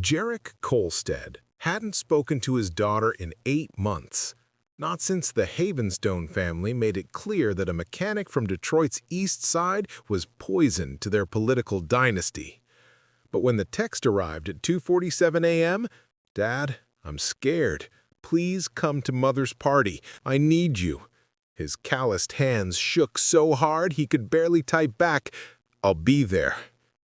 Jarek Kolstad hadn't spoken to his daughter in 8 months, not since the Havenstone family made it clear that a mechanic from Detroit's East Side was poison to their political dynasty. But when the text arrived at 2:47 a.m., "Dad, I'm scared. Please come to Mother's party. I need you." His calloused hands shook so hard he could barely type back, "I'll be there."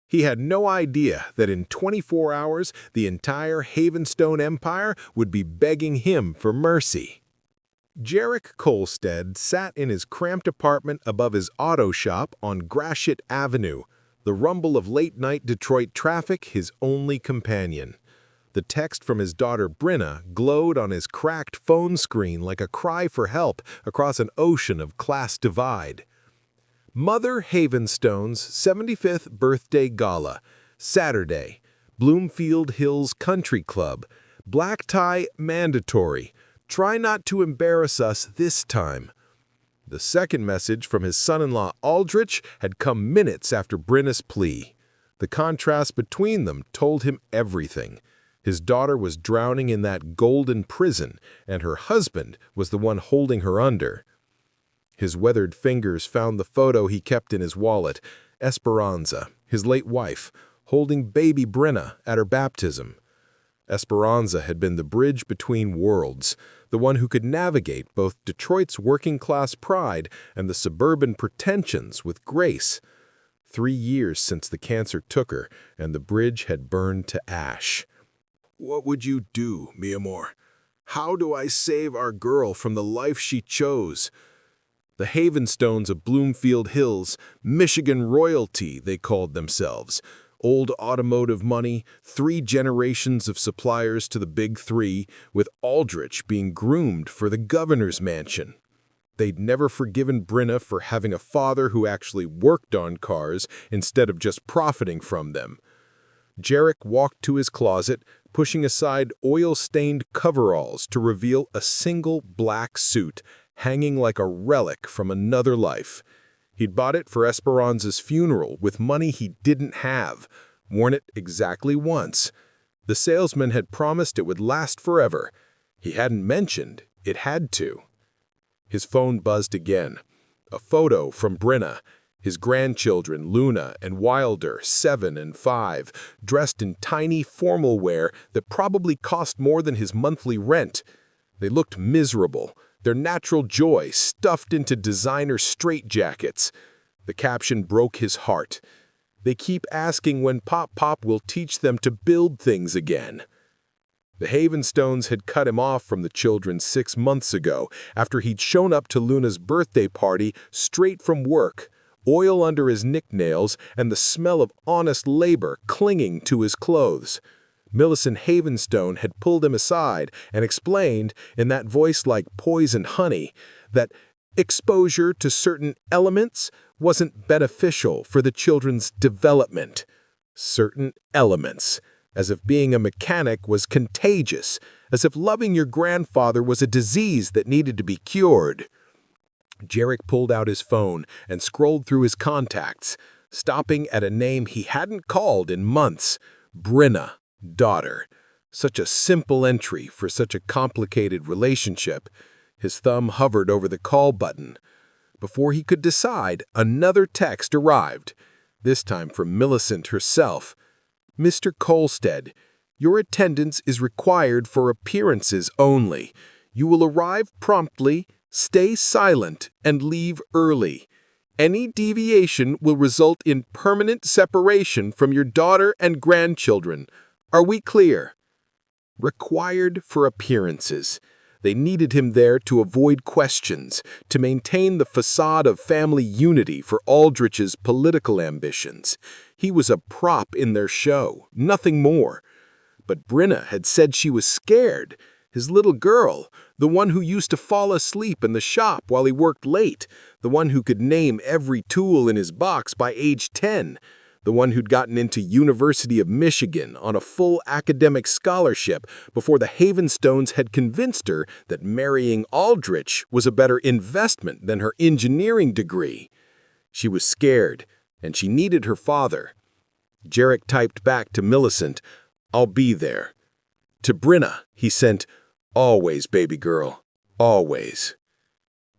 He had no idea that in 24 hours, the entire Havenstone empire would be begging him for mercy. Jarek Kolstad sat in his cramped apartment above his auto shop on Gratiot Avenue, the rumble of late-night Detroit traffic his only companion. The text from his daughter Brenna glowed on his cracked phone screen like a cry for help across an ocean of class divide. Mother Havenstone's 75th birthday gala, Saturday, Bloomfield Hills Country Club, black tie mandatory. Try not to embarrass us this time. The second message from his son-in-law Aldrich had come minutes after Brenna's plea. The contrast between them told him everything. His daughter was drowning in that golden prison, and her husband was the one holding her under. His weathered fingers found the photo he kept in his wallet, Esperanza, his late wife, holding baby Brenna at her baptism. Esperanza had been the bridge between worlds, the one who could navigate both Detroit's working-class pride and the suburban pretensions with grace. 3 years since the cancer took her, and the bridge had burned to ash. "What would you do, mi amor? How do I save our girl from the life she chose?" The Havenstones of Bloomfield Hills, Michigan royalty, they called themselves. Old automotive money, 3 generations of suppliers to the Big Three, with Aldrich being groomed for the governor's mansion. They'd never forgiven Brenna for having a father who actually worked on cars instead of just profiting from them. Jarek walked to his closet, pushing aside oil-stained coveralls to reveal a single black suit, hanging like a relic from another life. He'd bought it for Esperanza's funeral with money he didn't have, worn it exactly once. The salesman had promised it would last forever. He hadn't mentioned it had to. His phone buzzed again. A photo from Brenna, his grandchildren Luna and Wilder, 7 and 5, dressed in tiny formal wear that probably cost more than his monthly rent. They looked miserable, their natural joy stuffed into designer straitjackets. The caption broke his heart. "They keep asking when Pop will teach them to build things again." The Havenstones had cut him off from the children 6 months ago, after he'd shown up to Luna's birthday party straight from work, oil under his nicknails and the smell of honest labor clinging to his clothes. Millicent Havenstone had pulled him aside and explained, in that voice like poison honey, that exposure to certain elements wasn't beneficial for the children's development. Certain elements, as if being a mechanic was contagious, as if loving your grandfather was a disease that needed to be cured. Jarek pulled out his phone and scrolled through his contacts, stopping at a name he hadn't called in months, Brenna. Daughter. Such a simple entry for such a complicated relationship. His thumb hovered over the call button. Before he could decide, another text arrived, this time from Millicent herself. "Mr. Kolstad, your attendance is required for appearances only. You will arrive promptly, stay silent, and leave early. Any deviation will result in permanent separation from your daughter and grandchildren. Are we clear?" Required for appearances. They needed him there to avoid questions, to maintain the facade of family unity for Aldrich's political ambitions. He was a prop in their show, nothing more. But Brenna had said she was scared. His little girl, the one who used to fall asleep in the shop while he worked late, the one who could name every tool in his box by age 10, the one who'd gotten into University of Michigan on a full academic scholarship before the Havenstones had convinced her that marrying Aldrich was a better investment than her engineering degree. She was scared, and she needed her father. Jarek typed back to Millicent, I'll be there. To Brenna, he sent, always, baby girl, always.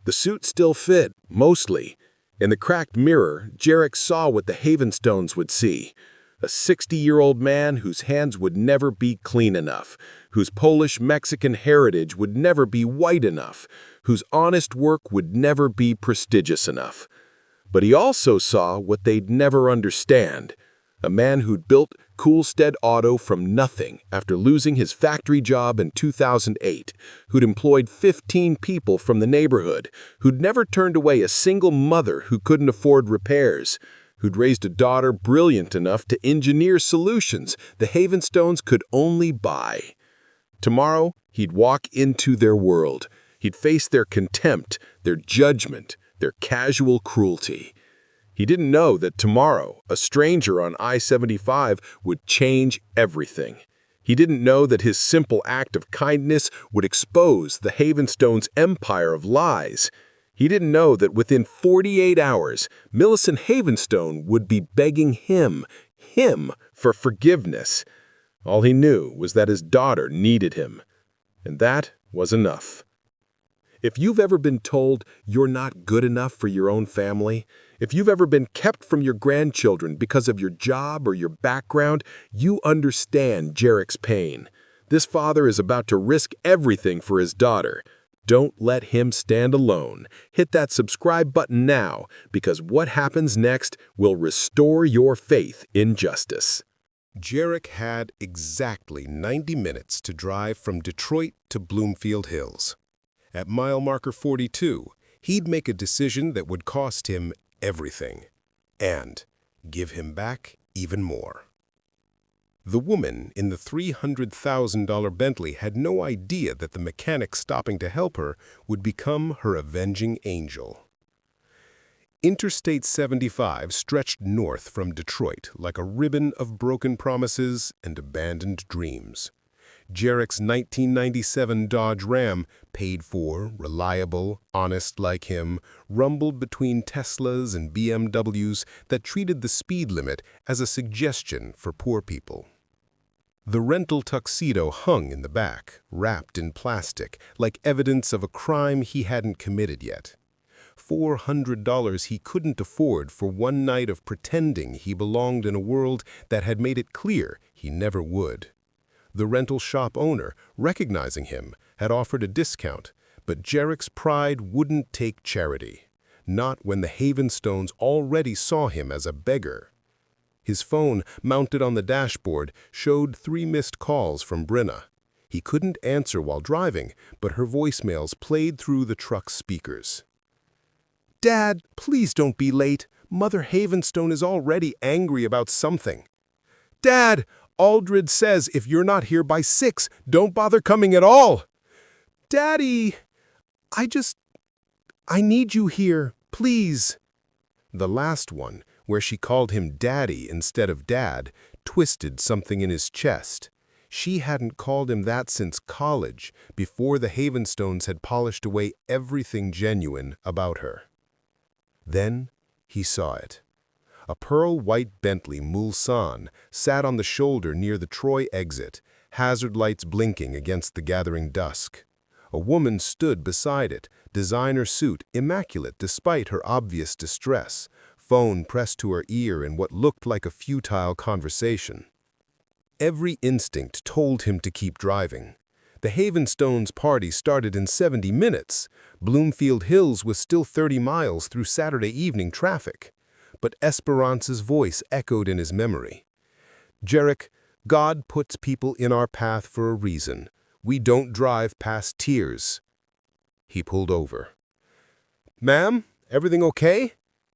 The suit still fit, mostly. In the cracked mirror, Jarek saw what the Havenstones would see. A 60-year-old man whose hands would never be clean enough, whose Polish-Mexican heritage would never be white enough, whose honest work would never be prestigious enough. But he also saw what they'd never understand. A man who'd built Coolstead Auto from nothing after losing his factory job in 2008, who'd employed 15 people from the neighborhood, who'd never turned away a single mother who couldn't afford repairs, who'd raised a daughter brilliant enough to engineer solutions the Havenstones could only buy. Tomorrow, he'd walk into their world. He'd face their contempt, their judgment, their casual cruelty. He didn't know that tomorrow, a stranger on I-75 would change everything. He didn't know that his simple act of kindness would expose the Havenstones' empire of lies. He didn't know that within 48 hours, Millicent Havenstone would be begging him for forgiveness. All he knew was that his daughter needed him. And that was enough. If you've ever been told you're not good enough for your own family, if you've ever been kept from your grandchildren because of your job or your background, you understand Jarek's pain. This father is about to risk everything for his daughter. Don't let him stand alone. Hit that subscribe button now, because what happens next will restore your faith in justice. Jarek had exactly 90 minutes to drive from Detroit to Bloomfield Hills. At mile marker 42, he'd make a decision that would cost him everything, and give him back even more. The woman in the $300,000 Bentley had no idea that the mechanic stopping to help her would become her avenging angel. Interstate 75 stretched north from Detroit like a ribbon of broken promises and abandoned dreams. Jarek's 1997 Dodge Ram, paid for, reliable, honest like him, rumbled between Teslas and BMWs that treated the speed limit as a suggestion for poor people. The rental tuxedo hung in the back, wrapped in plastic, like evidence of a crime he hadn't committed yet. $400 he couldn't afford for one night of pretending he belonged in a world that had made it clear he never would. The rental shop owner, recognizing him, had offered a discount, but Jarek's pride wouldn't take charity, not when the Havenstones already saw him as a beggar. His phone, mounted on the dashboard, showed 3 missed calls from Brenna. He couldn't answer while driving, but her voicemails played through the truck's speakers. "Dad, please don't be late. Mother Havenstone is already angry about something." "Dad, Aldred says if you're not here by 6, don't bother coming at all." "Daddy, I need you here, please." The last one, where she called him Daddy instead of Dad, twisted something in his chest. She hadn't called him that since college, before the Havenstones had polished away everything genuine about her. Then he saw it. A pearl-white Bentley Mulsanne sat on the shoulder near the Troy exit, hazard lights blinking against the gathering dusk. A woman stood beside it, designer suit immaculate despite her obvious distress, phone pressed to her ear in what looked like a futile conversation. Every instinct told him to keep driving. The Havenstones' party started in 70 minutes. Bloomfield Hills was still 30 miles through Saturday evening traffic. But Esperance's voice echoed in his memory. "Jarek, God puts people in our path for a reason. We don't drive past tears." He pulled over. "Ma'am, everything okay?"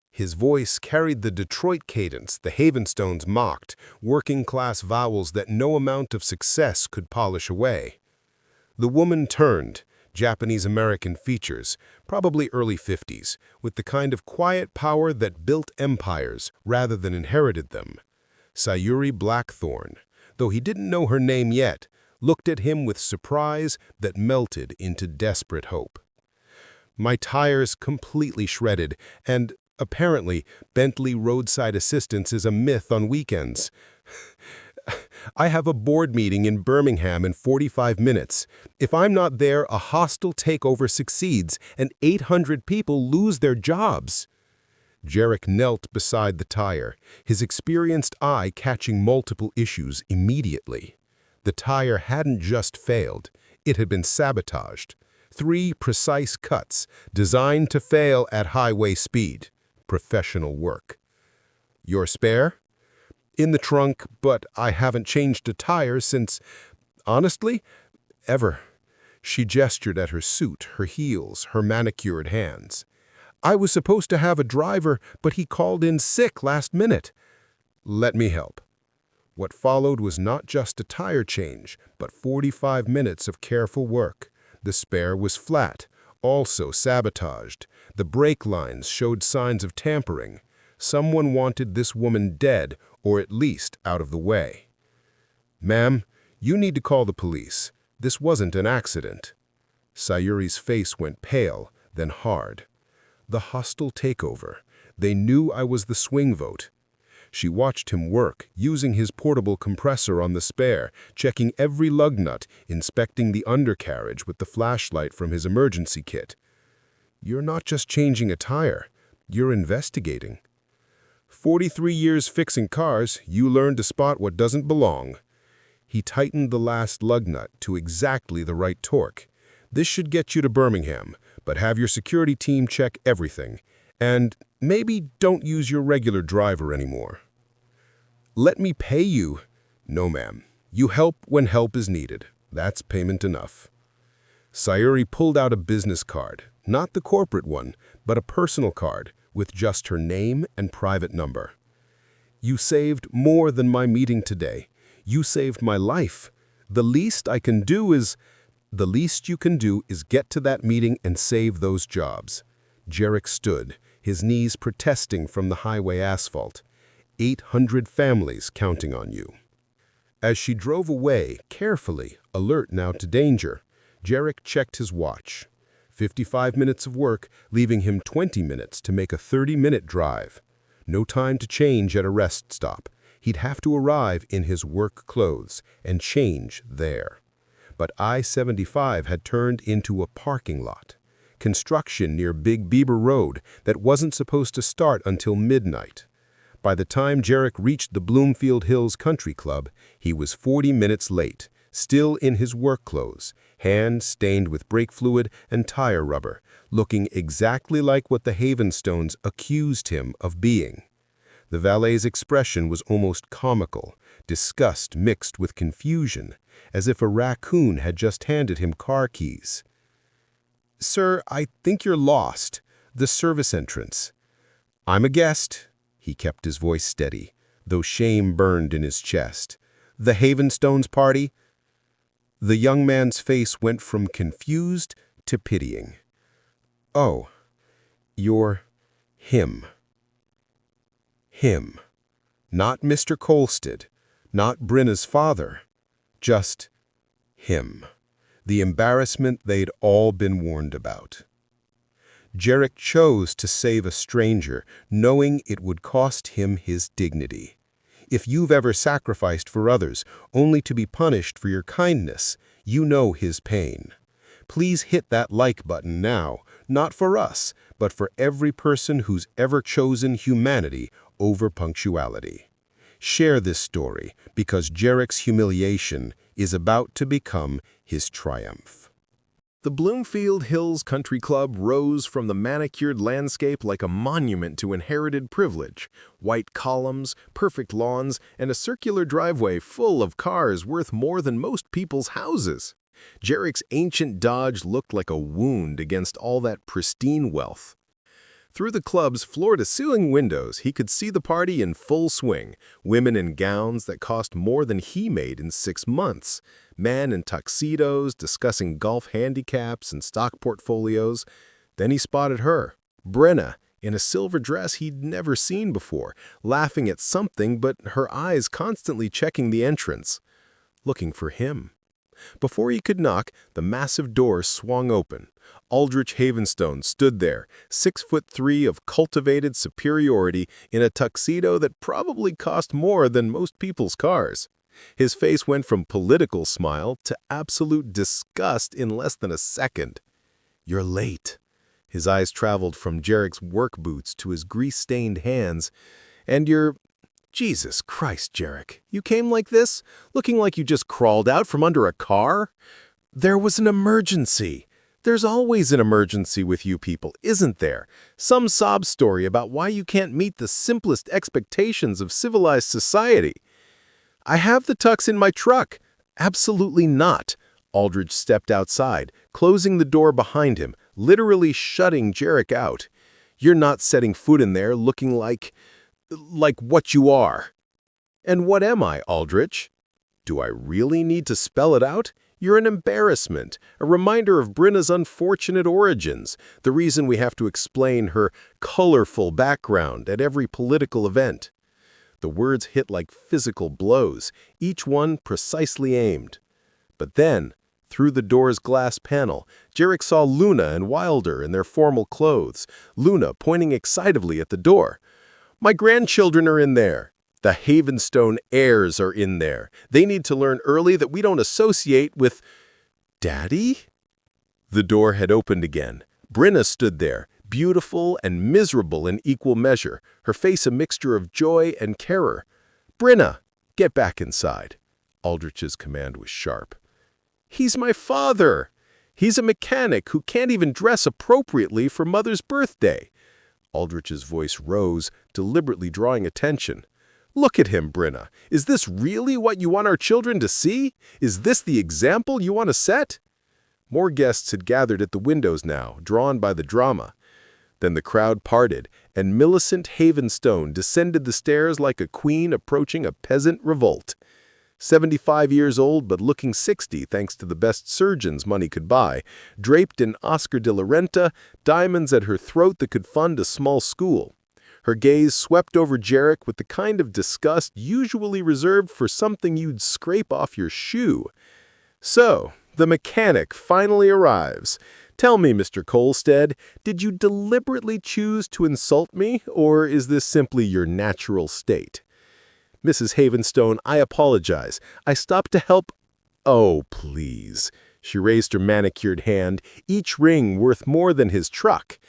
His voice carried the Detroit cadence the Havenstones mocked, working-class vowels that no amount of success could polish away. The woman turned, Japanese-American features, probably early 50s, with the kind of quiet power that built empires rather than inherited them. Sayuri Blackthorne, though he didn't know her name yet, looked at him with surprise that melted into desperate hope. "My tires completely shredded, and apparently Bentley roadside assistance is a myth on weekends. I have a board meeting in Birmingham in 45 minutes. If I'm not there, a hostile takeover succeeds and 800 people lose their jobs. Jarek knelt beside the tire, his experienced eye catching multiple issues immediately. The tire hadn't just failed, it had been sabotaged. 3 precise cuts, designed to fail at highway speed. Professional work. Your spare? In the trunk, but I haven't changed a tire since, honestly, ever. She gestured at her suit, her heels, her manicured hands. I was supposed to have a driver, but he called in sick last minute. Let me help. What followed was not just a tire change, but 45 minutes of careful work. The spare was flat, also sabotaged. The brake lines showed signs of tampering. Someone wanted this woman dead, or at least out of the way. Ma'am, you need to call the police. This wasn't an accident. Sayuri's face went pale, then hard. The hostile takeover. They knew I was the swing vote. She watched him work, using his portable compressor on the spare, checking every lug nut, inspecting the undercarriage with the flashlight from his emergency kit. You're not just changing a tire, you're investigating. 43 years fixing cars, you learn to spot what doesn't belong. He tightened the last lug nut to exactly the right torque. This should get you to Birmingham, but have your security team check everything. And maybe don't use your regular driver anymore. Let me pay you. No, ma'am. You help when help is needed. That's payment enough. Sayuri pulled out a business card, not the corporate one, but a personal card with just her name and private number. You saved more than my meeting today. You saved my life. The least you can do is get to that meeting and save those jobs. Jarek stood, his knees protesting from the highway asphalt. 800 families counting on you. As she drove away, carefully, alert now to danger, Jarek checked his watch. 55 minutes of work, leaving him 20 minutes to make a 30-minute drive. No time to change at a rest stop. He'd have to arrive in his work clothes and change there. But I-75 had turned into a parking lot. Construction near Big Beaver Road that wasn't supposed to start until midnight. By the time Jarek reached the Bloomfield Hills Country Club, he was 40 minutes late, still in his work clothes, hands stained with brake fluid and tire rubber, looking exactly like what the Havenstones accused him of being. The valet's expression was almost comical, disgust mixed with confusion, as if a raccoon had just handed him car keys. Sir, I think you're lost. The service entrance. I'm a guest. He kept his voice steady, though shame burned in his chest. The Havenstones party? The young man's face went from confused to pitying. Oh, you're him. Him. Not Mr. Colstead, not Brenna's father. Just him. The embarrassment they'd all been warned about. Jarek chose to save a stranger, knowing it would cost him his dignity. If you've ever sacrificed for others, only to be punished for your kindness, you know his pain. Please hit that like button now, not for us, but for every person who's ever chosen humanity over punctuality. Share this story, because Jarek's humiliation is about to become his triumph. The Bloomfield Hills Country Club rose from the manicured landscape like a monument to inherited privilege. White columns, perfect lawns, and a circular driveway full of cars worth more than most people's houses. Jarek's ancient Dodge looked like a wound against all that pristine wealth. Through the club's floor-to-ceiling windows, he could see the party in full swing, women in gowns that cost more than he made in 6 months, men in tuxedos discussing golf handicaps and stock portfolios. Then he spotted her, Brenna, in a silver dress he'd never seen before, laughing at something but her eyes constantly checking the entrance, looking for him. Before he could knock, the massive door swung open. Aldrich Havenstone stood there, 6'3" of cultivated superiority in a tuxedo that probably cost more than most people's cars. His face went from political smile to absolute disgust in less than a second. "You're late." His eyes traveled from Jarek's work boots to his grease-stained hands. "And you're— Jesus Christ, Jarek, you came like this, looking like you just crawled out from under a car? There was an emergency. There's always an emergency with you people, isn't there? Some sob story about why you can't meet the simplest expectations of civilized society." "I have the tux in my truck." "Absolutely not." Aldrich stepped outside, closing the door behind him, literally shutting Jarek out. "You're not setting foot in there looking like what you are." "And what am I, Aldrich?" "Do I really need to spell it out? You're an embarrassment, a reminder of Brenna's unfortunate origins, the reason we have to explain her colorful background at every political event." The words hit like physical blows, each one precisely aimed. But then, through the door's glass panel, Jarek saw Luna and Wilder in their formal clothes, Luna pointing excitedly at the door. "My grandchildren are in there. The Havenstone heirs are in there. They need to learn early that we don't associate with—" "Daddy?" The door had opened again. Brenna stood there, beautiful and miserable in equal measure, her face a mixture of joy and terror. "Brenna, get back inside." Aldrich's command was sharp. "He's my father. He's a mechanic who can't even dress appropriately for Mother's birthday." Aldrich's voice rose, deliberately drawing attention. "Look at him, Brenna. Is this really what you want our children to see? Is this the example you want to set?" More guests had gathered at the windows now, drawn by the drama. Then the crowd parted, and Millicent Havenstone descended the stairs like a queen approaching a peasant revolt. 75 years old but looking 60 thanks to the best surgeons money could buy, draped in Oscar de la Renta, diamonds at her throat that could fund a small school. Her gaze swept over Jarek with the kind of disgust usually reserved for something you'd scrape off your shoe. "So, the mechanic finally arrives. Tell me, Mr. Kolstad, did you deliberately choose to insult me, or is this simply your natural state?" "Mrs. Havenstone, I apologize. I stopped to help—" "Oh, please." She raised her manicured hand, each ring worth more than his truck.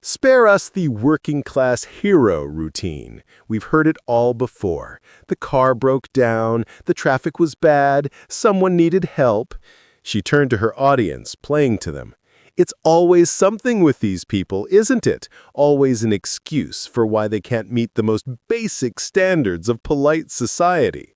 "Spare us the working-class hero routine. We've heard it all before. The car broke down, the traffic was bad, someone needed help." She turned to her audience, playing to them. "It's always something with these people, isn't it? Always an excuse for why they can't meet the most basic standards of polite society."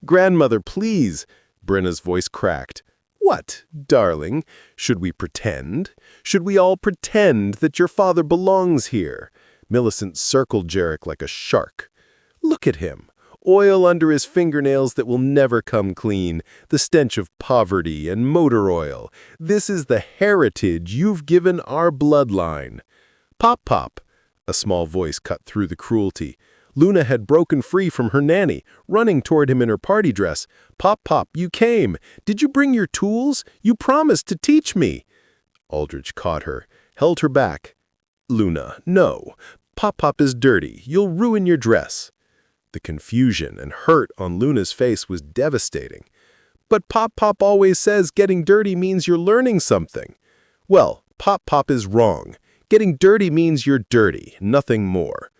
"Grandmother, please." Brenna's voice cracked. "What, darling? Should we pretend? Should we all pretend that your father belongs here?" Millicent circled Jarek like a shark. "Look at him. Oil under his fingernails that will never come clean, the stench of poverty and motor oil. This is the heritage you've given our bloodline." "Pop, Pop." A small voice cut through the cruelty. Luna had broken free from her nanny, running toward him in her party dress. "Pop, Pop, you came. Did you bring your tools? You promised to teach me." Aldrich caught her, held her back. "Luna, no. Pop, Pop is dirty. You'll ruin your dress." The confusion and hurt on Luna's face was devastating. "But Pop Pop always says getting dirty means you're learning something." "Well, Pop Pop is wrong. Getting dirty means you're dirty, nothing more."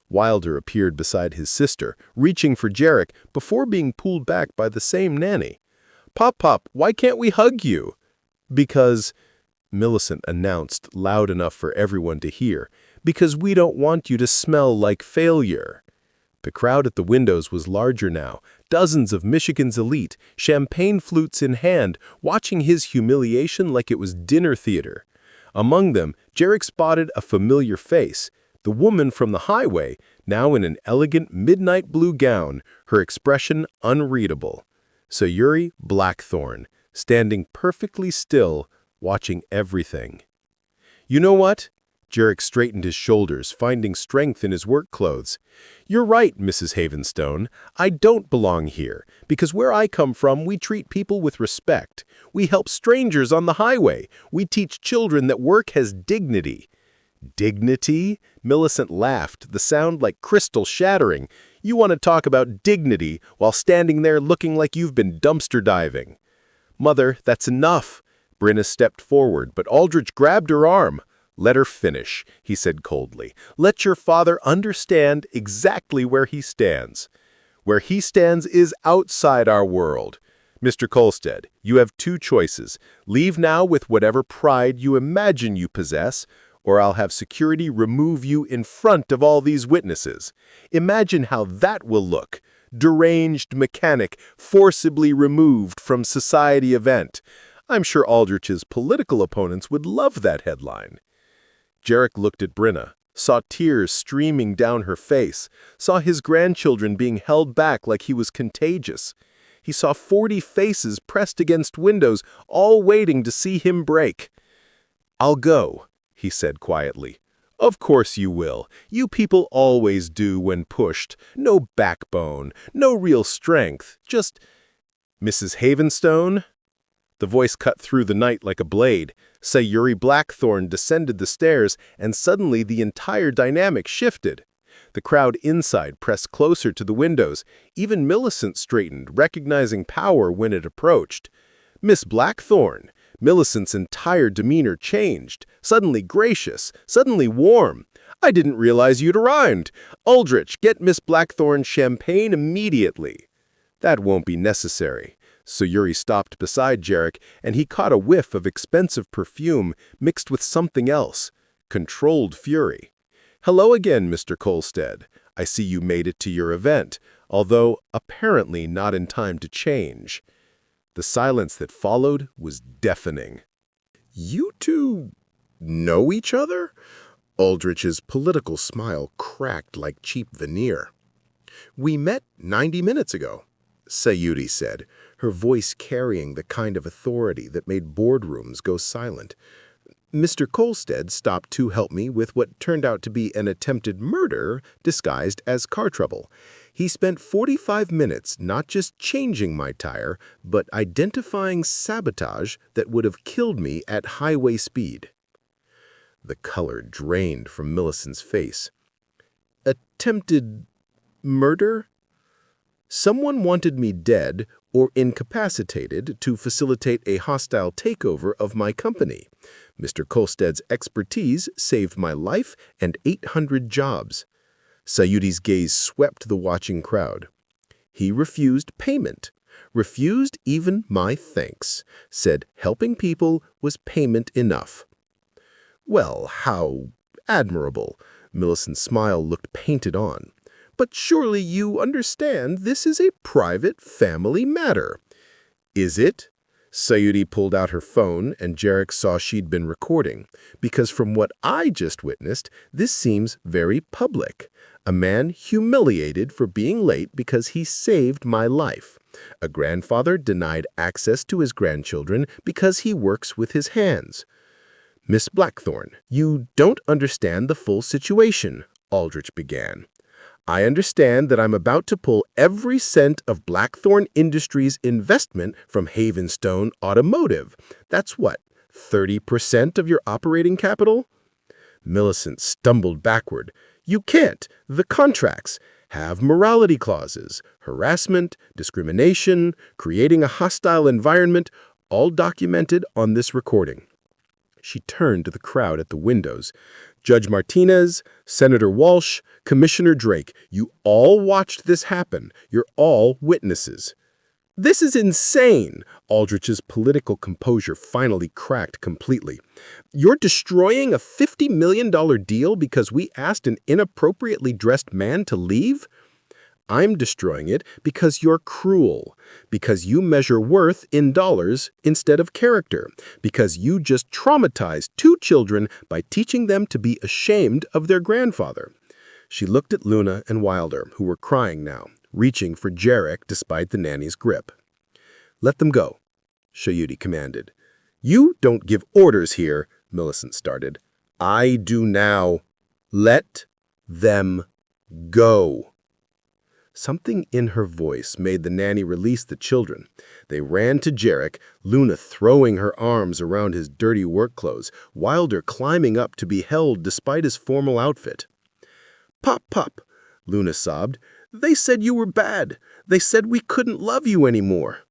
Wilder appeared beside his sister, reaching for Jarek before being pulled back by the same nanny. "Pop Pop, why can't we hug you?" "Because," Millicent announced loud enough for everyone to hear, "because we don't want you to smell like failure." The crowd at the windows was larger now, dozens of Michigan's elite, champagne flutes in hand, watching his humiliation like it was dinner theater. Among them, Jarek spotted a familiar face, the woman from the highway, now in an elegant midnight blue gown, her expression unreadable. Sayuri Blackthorne, standing perfectly still, watching everything. "You know what?" Jarek straightened his shoulders, finding strength in his work clothes. "You're right, Mrs. Havenstone. I don't belong here, because where I come from, we treat people with respect. We help strangers on the highway. We teach children that work has dignity." "Dignity?" Millicent laughed, the sound like crystal shattering. You want to talk about dignity while standing there looking like you've been dumpster diving. Mother, that's enough. Brenna stepped forward, but Aldrich grabbed her arm. Let her finish, he said coldly. Let your father understand exactly where he stands. Where he stands is outside our world. Mr. Kolstad, you have two choices. Leave now with whatever pride you imagine you possess, or I'll have security remove you in front of all these witnesses. Imagine how that will look. Deranged mechanic, forcibly removed from society event. I'm sure Aldrich's political opponents would love that headline. Jarek looked at Brenna, saw tears streaming down her face, saw his grandchildren being held back like he was contagious. He saw 40 faces pressed against windows, all waiting to see him break. I'll go, he said quietly. Of course you will. You people always do when pushed. No backbone, no real strength, just... Mrs. Havenstone? The voice cut through the night like a blade. Sayuri Blackthorne descended the stairs, and suddenly the entire dynamic shifted. The crowd inside pressed closer to the windows. Even Millicent straightened, recognizing power when it approached. Miss Blackthorne. Millicent's entire demeanor changed, suddenly gracious, suddenly warm. I didn't realize you'd arrived. Aldrich, get Miss Blackthorne champagne immediately. That won't be necessary. Sayuri stopped beside Jarek, and he caught a whiff of expensive perfume mixed with something else. Controlled fury. Hello again, Mr. Kolstad. I see you made it to your event, although apparently not in time to change. The silence that followed was deafening. You two know each other? Aldrich's political smile cracked like cheap veneer. We met 90 minutes ago, Sayuri said, her voice carrying the kind of authority that made boardrooms go silent. Mr. Kolstad stopped to help me with what turned out to be an attempted murder disguised as car trouble. He spent 45 minutes not just changing my tire, but identifying sabotage that would have killed me at highway speed. The color drained from Millicent's face. Attempted murder? Someone wanted me dead or incapacitated to facilitate a hostile takeover of my company. Mr. Kolstad's expertise saved my life and 800 jobs. Sayuri's gaze swept the watching crowd. He refused payment, refused even my thanks, said helping people was payment enough. Well, how admirable. Millicent's smile looked painted on. But surely you understand this is a private family matter. Is it? Sayuri pulled out her phone, and Jarek saw she'd been recording, because from what I just witnessed, this seems very public. A man humiliated for being late because he saved my life. A grandfather denied access to his grandchildren because he works with his hands. Miss Blackthorne, you don't understand the full situation, Aldrich began. I understand that I'm about to pull every cent of Blackthorne Industries' investment from Havenstone Automotive. That's what, 30% of your operating capital? Millicent stumbled backward. You can't. The contracts have morality clauses, harassment, discrimination, creating a hostile environment, all documented on this recording. She turned to the crowd at the windows. Judge Martinez, Senator Walsh, Commissioner Drake, you all watched this happen. You're all witnesses. This is insane. Aldrich's political composure finally cracked completely. You're destroying a $50 million deal because we asked an inappropriately dressed man to leave? I'm destroying it because you're cruel, because you measure worth in dollars instead of character, because you just traumatized 2 children by teaching them to be ashamed of their grandfather. She looked at Luna and Wilder, who were crying now, reaching for Jarek despite the nanny's grip. Let them go, Sayuri commanded. You don't give orders here, Millicent started. I do now. Let them go. Something in her voice made the nanny release the children. They ran to Jarek, Luna throwing her arms around his dirty work clothes, Wilder climbing up to be held despite his formal outfit. Pop, Pop, Luna sobbed. They said you were bad. They said we couldn't love you anymore."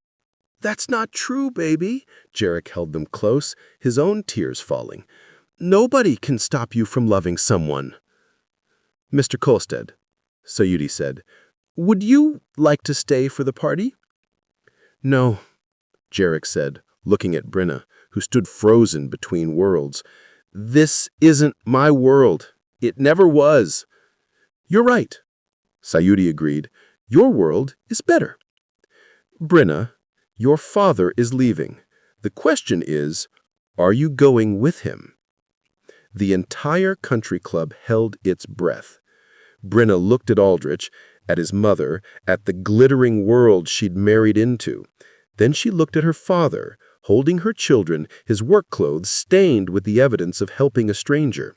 "That's not true, baby." Jarek held them close, his own tears falling. "Nobody can stop you from loving someone." "Mr. Kolstad," Sayuri said, "would you like to stay for the party?" "No," Jarek said, looking at Brenna, who stood frozen between worlds. "This isn't my world. It never was." "You're right," Sayuri agreed. "Your world is better. Brenna, your father is leaving. The question is, are you going with him?" The entire country club held its breath. Brenna looked at Aldrich, at his mother, at the glittering world she'd married into. Then she looked at her father, holding her children, his work clothes stained with the evidence of helping a stranger.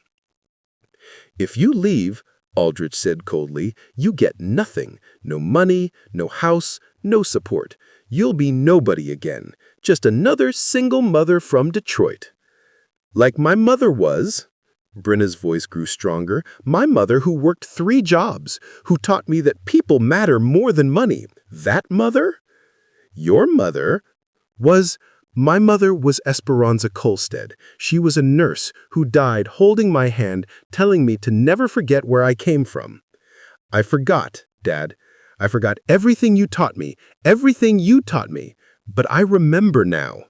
"If you leave," Aldrich said coldly, "you get nothing. No money, no house, no support. You'll be nobody again. Just another single mother from Detroit." "Like my mother was." Brenna's voice grew stronger. "My mother who worked 3 jobs, who taught me that people matter more than money. That mother?" "Your mother was—" "My mother was Esperanza Kolstad. She was a nurse who died holding my hand, telling me to never forget where I came from." "I forgot, Dad. I forgot everything you taught me, everything you taught me. But I remember now."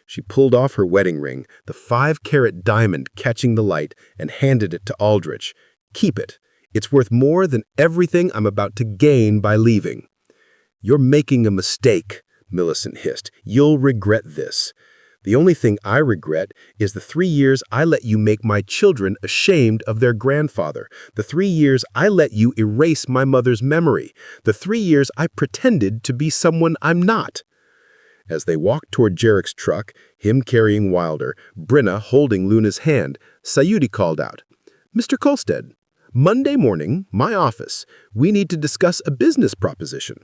She pulled off her wedding ring, the 5-carat diamond catching the light, and handed it to Aldrich. "Keep it. It's worth more than everything I'm about to gain by leaving." "You're making a mistake," Millicent hissed. "You'll regret this. The only thing I regret is the 3 years I let you make my children ashamed of their grandfather, the 3 years I let you erase my mother's memory, the 3 years I pretended to be someone I'm not." As they walked toward Jarek's truck, him carrying Wilder, Brenna holding Luna's hand, Sayuri called out, "Mr. Kolstad, Monday morning, my office. We need to discuss a business proposition.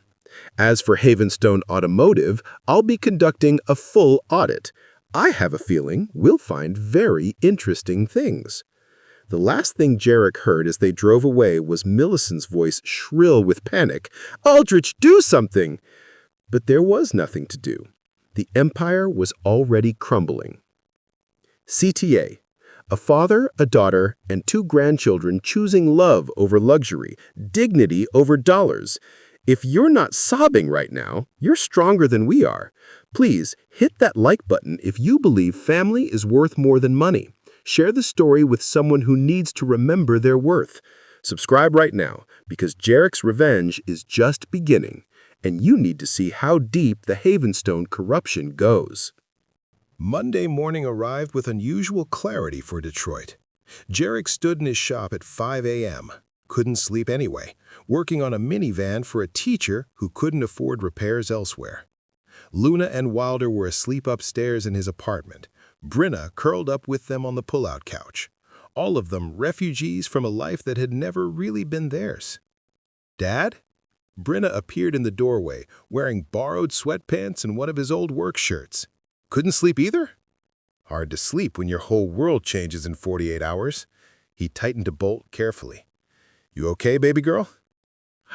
As for Havenstone Automotive, I'll be conducting a full audit. I have a feeling we'll find very interesting things." The last thing Jarek heard as they drove away was Millicent's voice shrill with panic. "Aldrich, do something!" But there was nothing to do. The empire was already crumbling. CTA. A father, a daughter, and 2 grandchildren choosing love over luxury, dignity over dollars. If you're not sobbing right now, you're stronger than we are. Please hit that like button if you believe family is worth more than money. Share the story with someone who needs to remember their worth. Subscribe right now, because Jarek's revenge is just beginning, and you need to see how deep the Havenstone corruption goes. Monday morning arrived with unusual clarity for Detroit. Jarek stood in his shop at 5 a.m., couldn't sleep anyway, working on a minivan for a teacher who couldn't afford repairs elsewhere. Luna and Wilder were asleep upstairs in his apartment, Brenna curled up with them on the pull-out couch, all of them refugees from a life that had never really been theirs. "Dad?" Brenna appeared in the doorway, wearing borrowed sweatpants and one of his old work shirts. "Couldn't sleep either?" "Hard to sleep when your whole world changes in 48 hours. He tightened a bolt carefully. "You okay, baby girl?"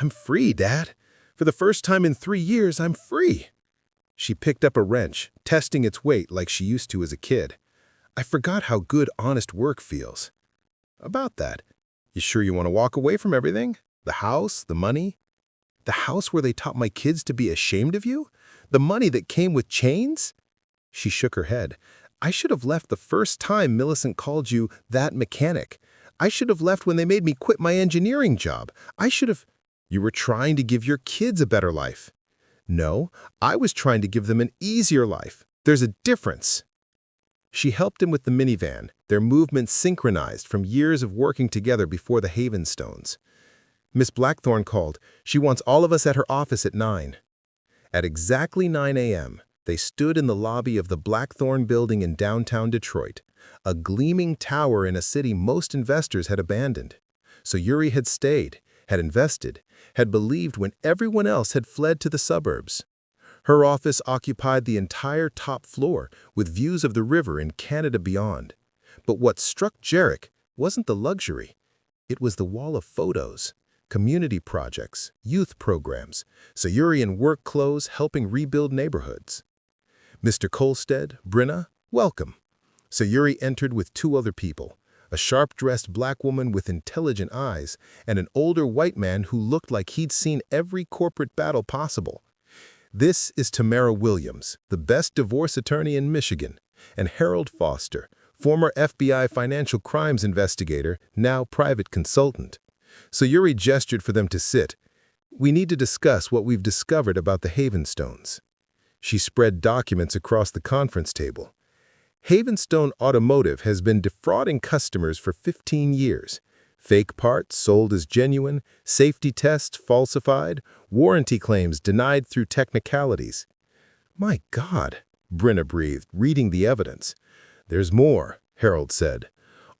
"I'm free, Dad. For the first time in 3 years, I'm free." She picked up a wrench, testing its weight like she used to as a kid. "I forgot how good honest work feels." "About that, you sure you want to walk away from everything? The house, the money?" "The house where they taught my kids to be ashamed of you? The money that came with chains?" She shook her head. "I should have left the first time Millicent called you that mechanic. I should have left when they made me quit my engineering job. I should have—" "You were trying to give your kids a better life." "No, I was trying to give them an easier life. There's a difference." She helped him with the minivan, their movements synchronized from years of working together before the Havenstones. "Miss Blackthorne called. She wants all of us at her office at 9. At exactly 9 a.m., they stood in the lobby of the Blackthorne building in downtown Detroit, a gleaming tower in a city most investors had abandoned. Sayuri had stayed, had invested, had believed when everyone else had fled to the suburbs. Her office occupied the entire top floor, with views of the river and Canada beyond. But what struck Jarek wasn't the luxury. It was the wall of photos. community projects, youth programs, Sayuri in work clothes helping rebuild neighborhoods. Mr. Kolstad, Brinna, welcome. Sayuri entered with two other people, a sharp-dressed black woman with intelligent eyes and an older white man who looked like he'd seen every corporate battle possible. This is Tamara Williams, the best divorce attorney in Michigan, and Harold Foster, former FBI financial crimes investigator, now private consultant. Sayuri gestured for them to sit. We need to discuss what we've discovered about the Havenstones. She spread documents across the conference table. Havenstone Automotive has been defrauding customers for 15 years. Fake parts sold as genuine, safety tests falsified, warranty claims denied through technicalities. My God, Brinna breathed, reading the evidence. There's more, Harold said.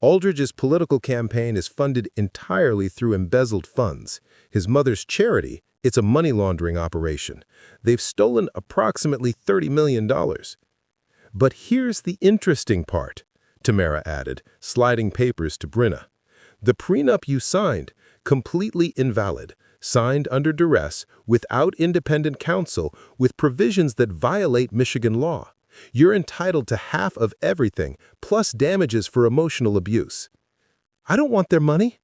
Aldridge's political campaign is funded entirely through embezzled funds. His mother's charity, it's a money laundering operation. They've stolen approximately $30 million. But here's the interesting part, Tamara added, sliding papers to Brinna. The prenup you signed, completely invalid, signed under duress, without independent counsel, with provisions that violate Michigan law. You're entitled to half of everything, plus damages for emotional abuse. I don't want their money.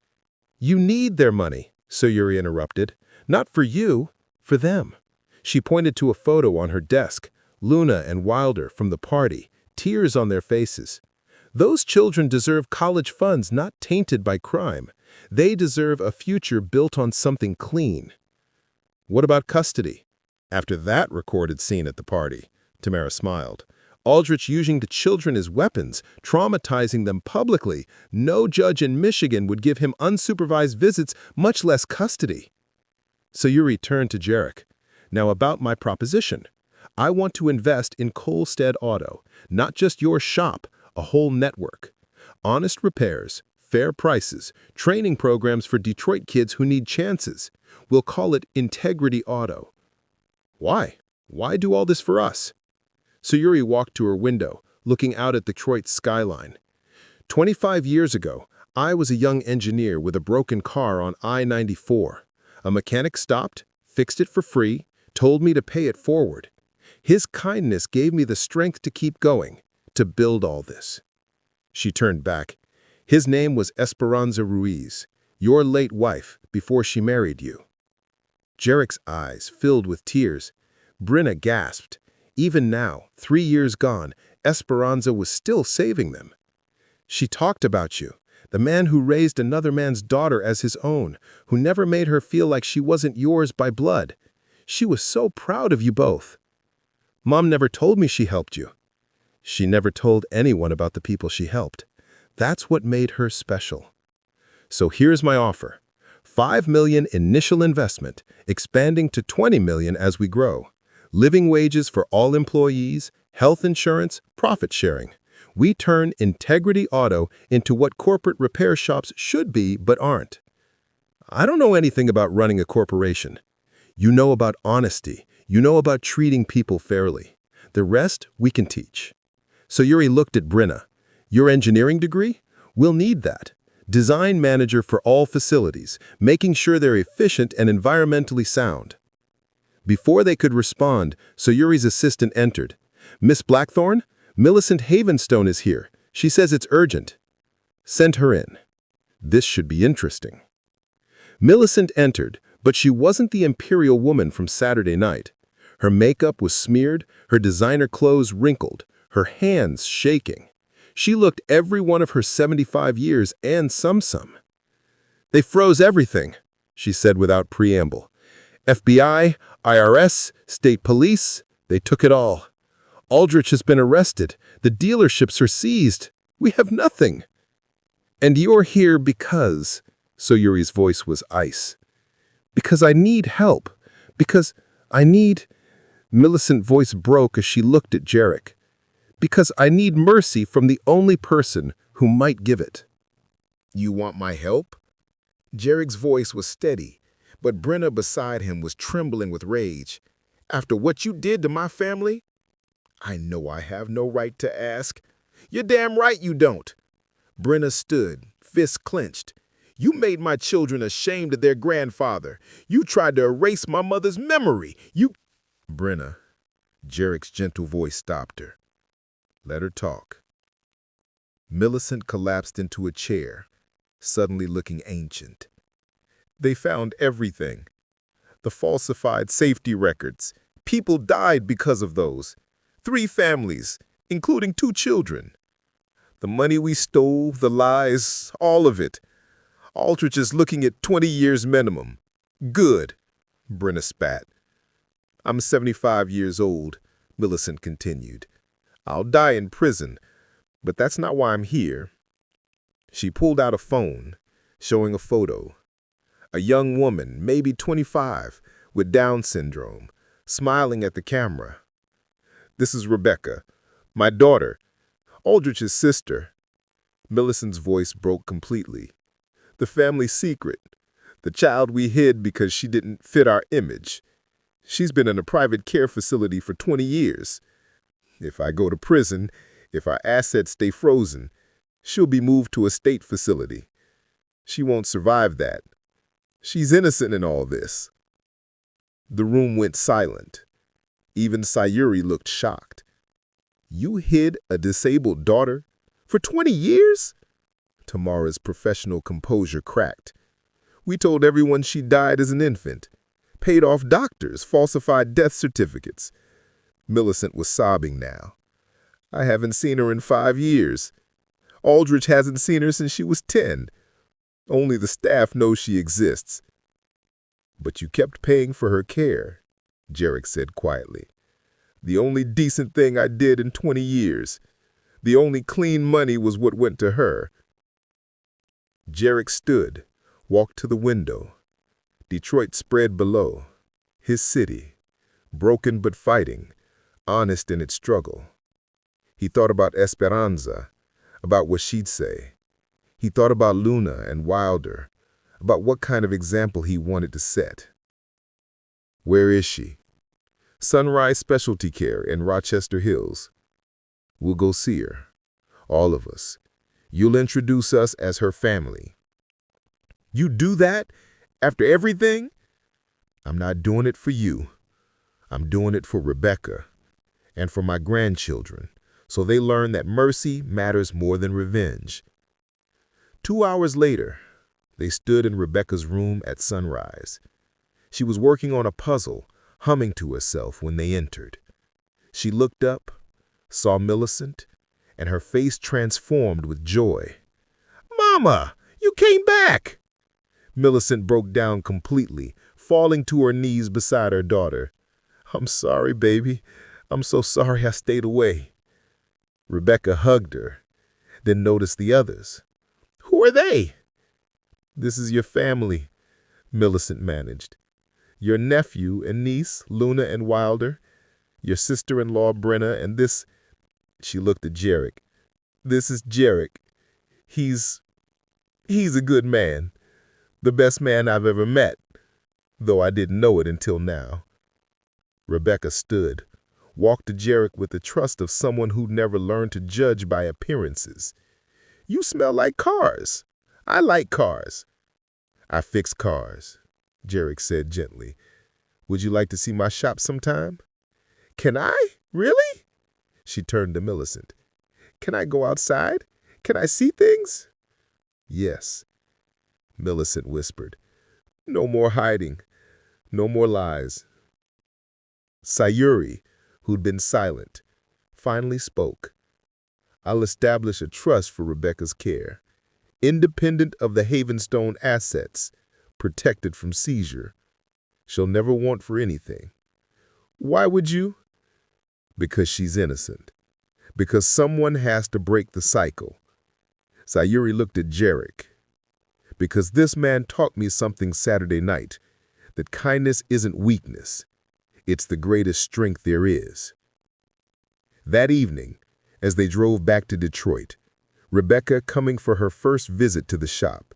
You need their money, Sayuri interrupted. Not for you, for them. She pointed to a photo on her desk, Luna and Wilder from the party, tears on their faces. Those children deserve college funds not tainted by crime. They deserve a future built on something clean. What about custody? After that recorded scene at the party, Tamara smiled. Aldrich using the children as weapons, traumatizing them publicly. No judge in Michigan would give him unsupervised visits, much less custody. Sayuri turned to Jarek. Now about my proposition. I want to invest in Kolstad Auto, not just your shop, a whole network. Honest repairs, fair prices, training programs for Detroit kids who need chances. We'll call it Integrity Auto. Why? Why do all this for us? Sayuri walked to her window, looking out at Detroit's skyline. 25 years ago, I was a young engineer with a broken car on I-94. A mechanic stopped, fixed it for free, told me to pay it forward. His kindness gave me the strength to keep going, to build all this. She turned back. His name was Esperanza Ruiz, your late wife, before she married you. Jarek's eyes filled with tears. Brinna gasped. Even now, 3 years gone, Esperanza was still saving them. She talked about you, the man who raised another man's daughter as his own, who never made her feel like she wasn't yours by blood. She was so proud of you both. Mom never told me she helped you. She never told anyone about the people she helped. That's what made her special. So here's my offer. $5 million initial investment, expanding to $20 million as we grow. Living wages for all employees, health insurance, profit sharing. We turn Integrity Auto into what corporate repair shops should be but aren't. I don't know anything about running a corporation. You know about honesty. You know about treating people fairly. The rest we can teach. Sayuri looked at Brinna. Your engineering degree? We'll need that. Design manager for all facilities, making sure they're efficient and environmentally sound. Before they could respond, Sayuri's assistant entered. Miss Blackthorne, Millicent Havenstone is here. She says it's urgent. Send her in. This should be interesting. Millicent entered, but she wasn't the imperial woman from Saturday night. Her makeup was smeared, her designer clothes wrinkled, her hands shaking. She looked every one of her 75 years and some. They froze everything, she said without preamble. FBI, IRS, state police, they took it all. Aldrich has been arrested. The dealerships are seized. We have nothing. And you're here because, Sayuri's voice was ice. Because I need help. Because I need... Millicent's voice broke as she looked at Jarek. Because I need mercy from the only person who might give it. You want my help? Jarek's voice was steady, but Brinna beside him was trembling with rage. After what you did to my family? I know I have no right to ask. You're damn right you don't. Brinna stood, fists clenched. You made my children ashamed of their grandfather. You tried to erase my mother's memory. Brenna, Jarek's gentle voice stopped her. Let her talk. Millicent collapsed into a chair, suddenly looking ancient. They found everything. The falsified safety records. People died because of those. 3 families, including 2 children. The money we stole, the lies, all of it. Aldrich is looking at 20 years minimum. Good, Brenna spat. I'm 75 years old, Millicent continued. I'll die in prison, but that's not why I'm here. She pulled out a phone, showing a photo. A young woman, maybe 25, with Down syndrome, smiling at the camera. This is Rebecca, my daughter, Aldrich's sister. Millicent's voice broke completely. The family secret. The child we hid because she didn't fit our image. She's been in a private care facility for 20 years. If I go to prison, if our assets stay frozen, she'll be moved to a state facility. She won't survive that. She's innocent in all this. The room went silent. Even Sayuri looked shocked. You hid a disabled daughter for 20 years? Tamara's professional composure cracked. We told everyone she died as an infant, paid off doctors, falsified death certificates. Millicent was sobbing now. I haven't seen her in 5 years. Aldrich hasn't seen her since she was 10. Only the staff knows she exists. But you kept paying for her care, Jarek said quietly. The only decent thing I did in 20 years. The only clean money was what went to her. Jarek stood, walked to the window. Detroit spread below. His city, broken but fighting, honest in its struggle. He thought about Esperanza, about what she'd say. He thought about Luna and Wilder, about what kind of example he wanted to set. Where is she? Sunrise Specialty Care in Rochester Hills. We'll go see her, all of us. You'll introduce us as her family. You do that after everything? I'm not doing it for you. I'm doing it for Rebecca and for my grandchildren, so they learn that mercy matters more than revenge. 2 hours later, they stood in Rebecca's room at sunrise. She was working on a puzzle, humming to herself when they entered. She looked up, saw Millicent, and her face transformed with joy. Mama, you came back! Millicent broke down completely, falling to her knees beside her daughter. I'm sorry, baby. I'm so sorry I stayed away. Rebecca hugged her, then noticed the others. Who are they? This is your family, Millicent managed. Your nephew and niece, Luna and Wilder, your sister-in-law, Brenna, and this... She looked at Jarek. This is Jarek. He's a good man. The best man I've ever met, though I didn't know it until now. Rebecca stood, walked to Jarek with the trust of someone who'd never learned to judge by appearances. You smell like cars. I like cars. I fix cars, Jarek said gently. Would you like to see my shop sometime? Can I? Really? She turned to Millicent. Can I go outside? Can I see things? Yes, Millicent whispered. No more hiding. No more lies. Sayuri, who'd been silent, finally spoke. I'll establish a trust for Rebecca's care, independent of the Havenstone assets, protected from seizure. She'll never want for anything. Why would you? Because she's innocent. Because someone has to break the cycle. Sayuri looked at Jarek. Because this man taught me something Saturday night, that kindness isn't weakness. It's the greatest strength there is. That evening, as they drove back to Detroit, Rebecca coming for her first visit to the shop,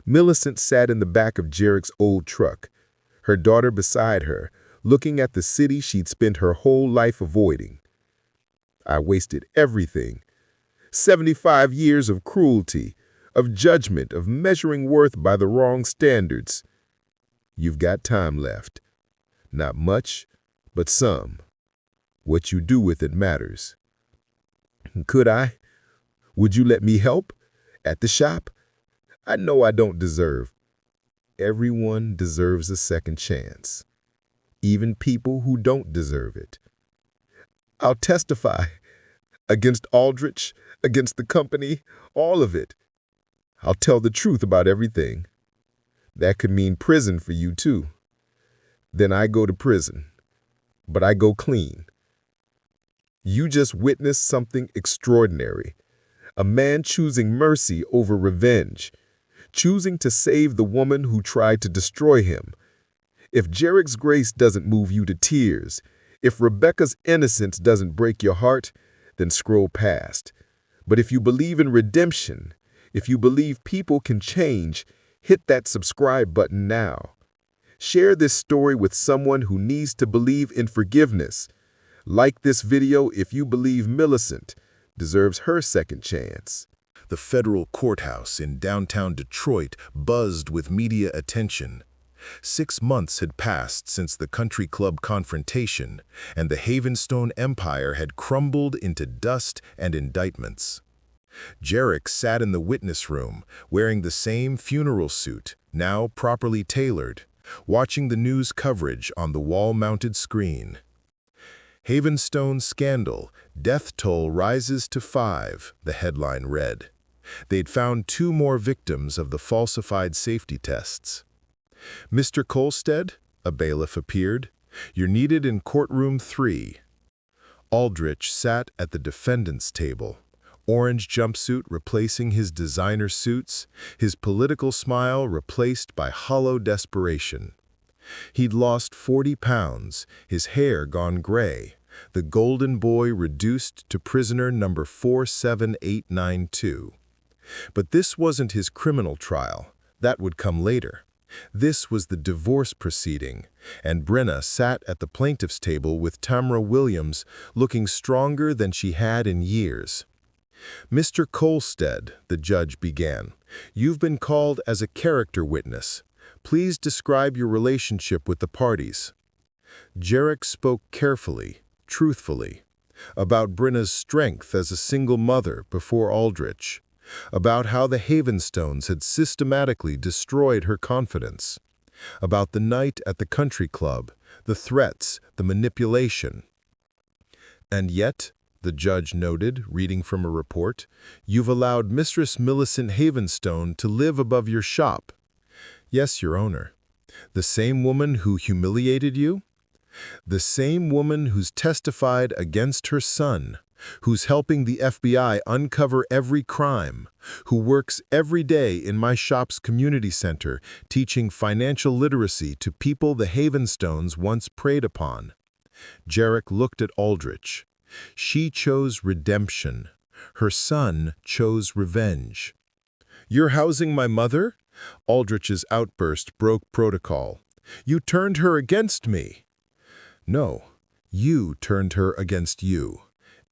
Millicent sat in the back of Jarek's old truck, her daughter beside her, looking at the city she'd spent her whole life avoiding. I wasted everything. 75 years of cruelty, of judgment, of measuring worth by the wrong standards. You've got time left. Not much, but some. What you do with it matters. Could I? Would you let me help? At the shop? I know I don't deserve. Everyone deserves a second chance. Even people who don't deserve it. I'll testify against Aldrich, against the company, all of it. I'll tell the truth about everything. That could mean prison for you too. Then I go to prison, but I go clean. You just witnessed something extraordinary. A man choosing mercy over revenge, choosing to save the woman who tried to destroy him. If Jarek's grace doesn't move you to tears, if Rebecca's innocence doesn't break your heart, then scroll past. But if you believe in redemption, if you believe people can change, hit that subscribe button now. Share this story with someone who needs to believe in forgiveness. Like this video if you believe Millicent deserves her second chance. The federal courthouse in downtown Detroit buzzed with media attention. 6 months had passed since the country club confrontation, and the Havenstone empire had crumbled into dust and indictments. Jarek sat in the witness room, wearing the same funeral suit, now properly tailored, watching the news coverage on the wall-mounted screen. Havenstone scandal, death toll rises to 5, the headline read. They'd found 2 more victims of the falsified safety tests. Mr. Kolstad, a bailiff appeared. You're needed in courtroom 3. Aldrich sat at the defendant's table, orange jumpsuit replacing his designer suits, his political smile replaced by hollow desperation. He'd lost 40 pounds, his hair gone gray, the golden boy reduced to prisoner number 47892. But this wasn't his criminal trial. That would come later. This was the divorce proceeding, and Brenna sat at the plaintiff's table with Tamra Williams, looking stronger than she had in years. Mr. Kolstad, the judge began, you've been called as a character witness. Please describe your relationship with the parties. Jarek spoke carefully, truthfully, about Brenna's strength as a single mother before Aldrich, about how the Havenstones had systematically destroyed her confidence, about the night at the country club, the threats, the manipulation. And yet, the judge noted, reading from a report, you've allowed Mistress Millicent Havenstone to live above your shop. Yes, Your Honor. The same woman who humiliated you? The same woman who's testified against her son, who's helping the FBI uncover every crime, who works every day in my shop's community center teaching financial literacy to people the Havenstones once preyed upon. Jarek looked at Aldrich. She chose redemption. Her son chose revenge. You're housing my mother? Aldrich's outburst broke protocol. You turned her against me. No, you turned her against you.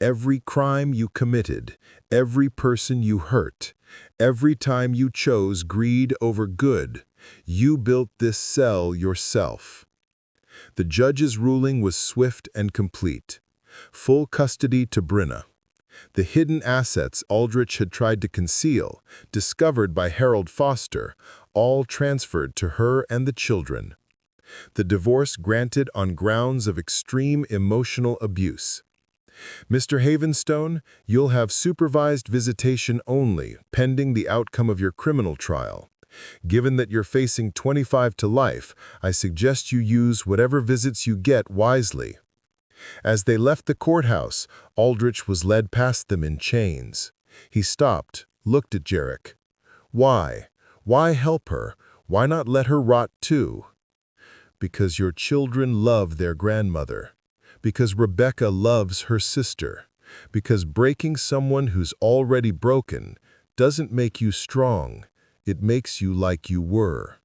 Every crime you committed, every person you hurt, every time you chose greed over good, you built this cell yourself. The judge's ruling was swift and complete. Full custody to Brenna. The hidden assets Aldrich had tried to conceal, discovered by Harold Foster, all transferred to her and the children. The divorce granted on grounds of extreme emotional abuse. Mr. Havenstone, you'll have supervised visitation only, pending the outcome of your criminal trial. Given that you're facing 25 to life, I suggest you use whatever visits you get wisely. As they left the courthouse, Aldrich was led past them in chains. He stopped, looked at Jarek. Why? Why help her? Why not let her rot too? Because your children love their grandmother. Because Rebecca loves her sister. Because breaking someone who's already broken doesn't make you strong. It makes you like you were.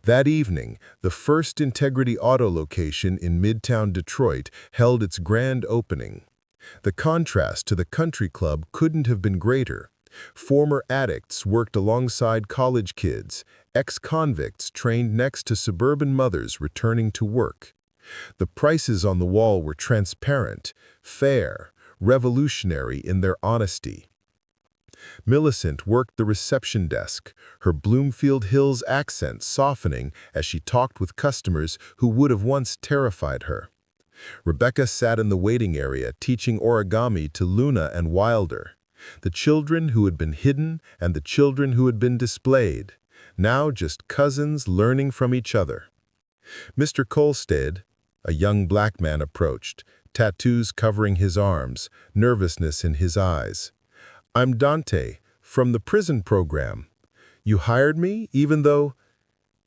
That evening, the First Integrity Auto location in Midtown Detroit held its grand opening. The contrast to the country club couldn't have been greater. Former addicts worked alongside college kids, ex-convicts trained next to suburban mothers returning to work. The prices on the wall were transparent, fair, revolutionary in their honesty. Millicent worked the reception desk, her Bloomfield Hills accent softening as she talked with customers who would have once terrified her. Rebecca sat in the waiting area teaching origami to Luna and Wilder, the children who had been hidden and the children who had been displayed, now just cousins learning from each other. Mr. Kolstad, a young black man, approached, tattoos covering his arms, nervousness in his eyes. "I'm Dante, from the prison program. You hired me even though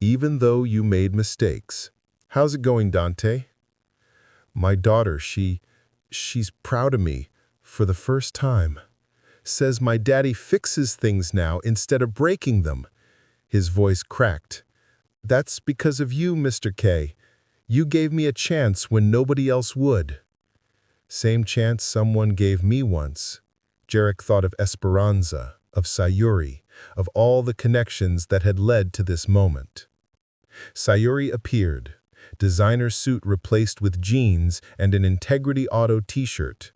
you made mistakes. How's it going, Dante?" "My daughter, she's proud of me, for the first time. Says my daddy fixes things now instead of breaking them." His voice cracked. "That's because of you, Mr. K. You gave me a chance when nobody else would." Same chance someone gave me once. Jarek thought of Esperanza, of Sayuri, of all the connections that had led to this moment. Sayuri appeared, designer suit replaced with jeans and an Integrity Auto t-shirt.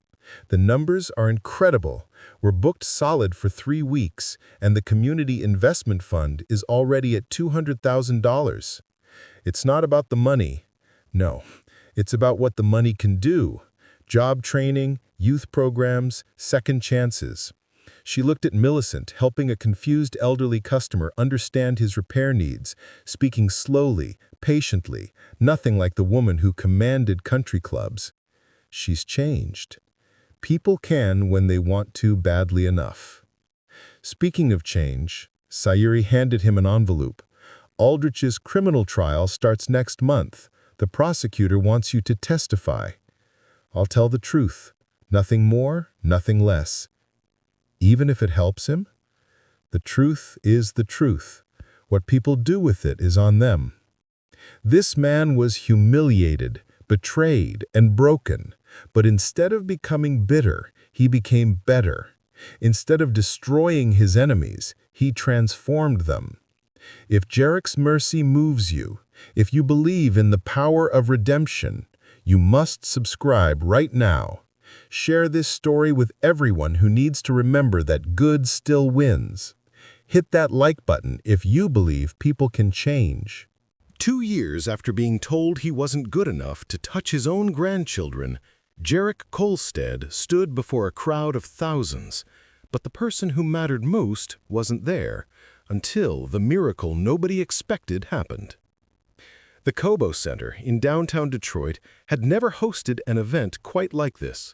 "The numbers are incredible. We're booked solid for 3 weeks, and the Community Investment Fund is already at $200,000. It's not about the money. No, it's about what the money can do. Job training, youth programs, second chances." She looked at Millicent, helping a confused elderly customer understand his repair needs, speaking slowly, patiently, nothing like the woman who commanded country clubs. She's changed. People can when they want to badly enough. Speaking of change, Sayuri handed him an envelope. "Aldrich's criminal trial starts next month. The prosecutor wants you to testify." "I'll tell the truth. Nothing more, nothing less." "Even if it helps him?" "The truth is the truth. What people do with it is on them." This man was humiliated, betrayed, and broken, but instead of becoming bitter, he became better. Instead of destroying his enemies, he transformed them. If Jarek's mercy moves you, if you believe in the power of redemption, you must subscribe right now. Share this story with everyone who needs to remember that good still wins. Hit that like button if you believe people can change. 2 years after being told he wasn't good enough to touch his own grandchildren, Jarek Kolstad stood before a crowd of thousands, but the person who mattered most wasn't there until the miracle nobody expected happened. The Cobo Center in downtown Detroit had never hosted an event quite like this.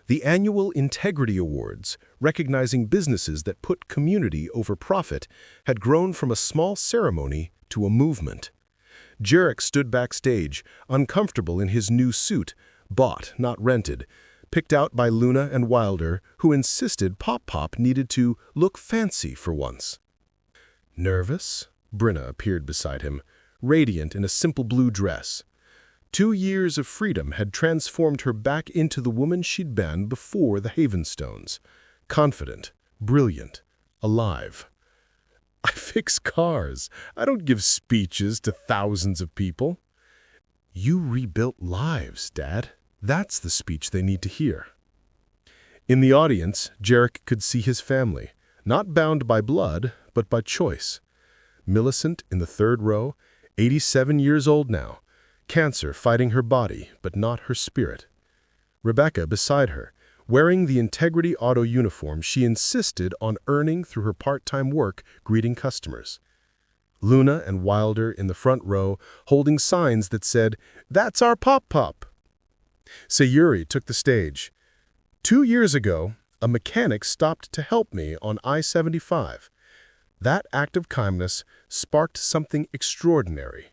The annual Integrity Awards, recognizing businesses that put community over profit, had grown from a small ceremony to a movement. Jarek stood backstage, uncomfortable in his new suit, bought, not rented, picked out by Luna and Wilder, who insisted Pop Pop needed to look fancy for once. Nervous? Brenna appeared beside him, radiant in a simple blue dress. 2 years of freedom had transformed her back into the woman she'd been before the Havenstones. Confident, brilliant, alive. "I fix cars. I don't give speeches to thousands of people." "You rebuilt lives, Dad. That's the speech they need to hear." In the audience, Jarek could see his family, not bound by blood, but by choice. Millicent in the 3rd row, 87 years old now, cancer fighting her body, but not her spirit. Rebecca beside her, wearing the Integrity Auto uniform she insisted on earning through her part-time work greeting customers. Luna and Wilder in the front row, holding signs that said, "That's our Pop Pop." Sayuri took the stage. 2 years ago, a mechanic stopped to help me on I-75. That act of kindness sparked something extraordinary.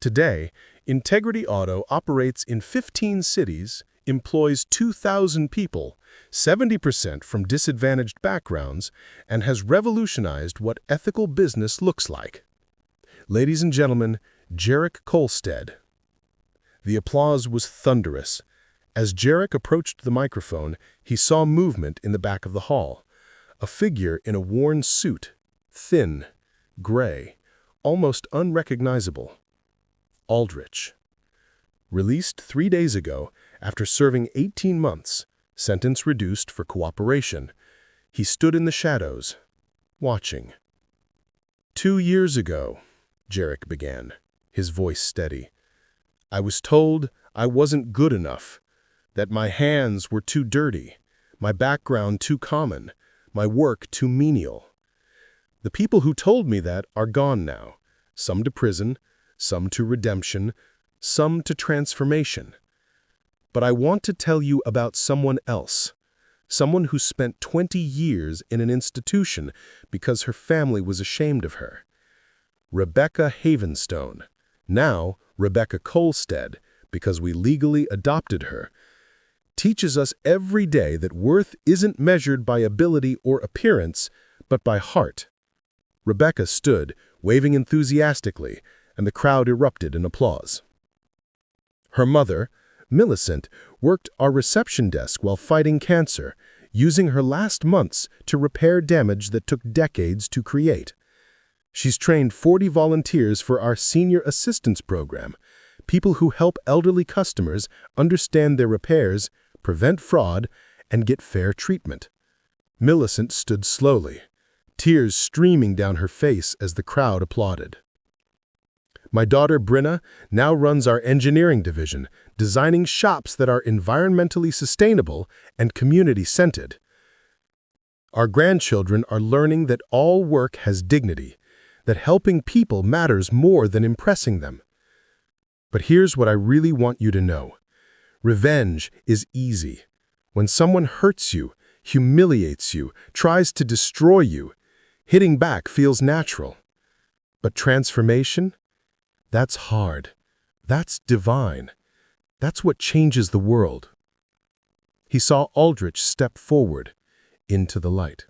Today, Integrity Auto operates in 15 cities, employs 2,000 people, 70% from disadvantaged backgrounds, and has revolutionized what ethical business looks like. Ladies and gentlemen, Jarek Kolstad. The applause was thunderous. As Jarek approached the microphone, he saw movement in the back of the hall. A figure in a worn suit, thin, gray, almost unrecognizable. Aldrich. Released 3 days ago after serving 18 months, sentence reduced for cooperation. He stood in the shadows, watching. 2 years ago, Jarek began, his voice steady. I was told I wasn't good enough, that my hands were too dirty, my background too common, my work too menial. The people who told me that are gone now, some to prison, some to redemption, some to transformation. But I want to tell you about someone else, someone who spent 20 years in an institution because her family was ashamed of her. Rebecca Havenstone, now Rebecca Colstead, because we legally adopted her, teaches us every day that worth isn't measured by ability or appearance, but by heart. Rebecca stood, waving enthusiastically, and the crowd erupted in applause. Her mother, Millicent, worked our reception desk while fighting cancer, using her last months to repair damage that took decades to create. She's trained 40 volunteers for our senior assistance program, people who help elderly customers understand their repairs, prevent fraud, and get fair treatment. Millicent stood slowly, tears streaming down her face as the crowd applauded. My daughter Brenna now runs our engineering division, designing shops that are environmentally sustainable and community-centered. Our grandchildren are learning that all work has dignity, that helping people matters more than impressing them. But here's what I really want you to know. Revenge is easy. When someone hurts you, humiliates you, tries to destroy you, hitting back feels natural. But transformation? That's hard. That's divine. That's what changes the world. He saw Aldrich step forward into the light.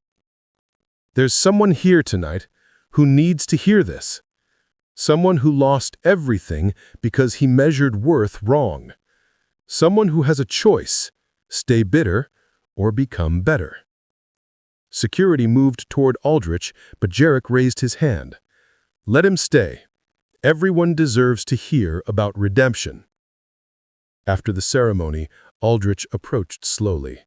There's someone here tonight who needs to hear this. Someone who lost everything because he measured worth wrong. Someone who has a choice, stay bitter or become better. Security moved toward Aldrich, but Jarek raised his hand. Let him stay. Everyone deserves to hear about redemption. After the ceremony, Aldrich approached slowly.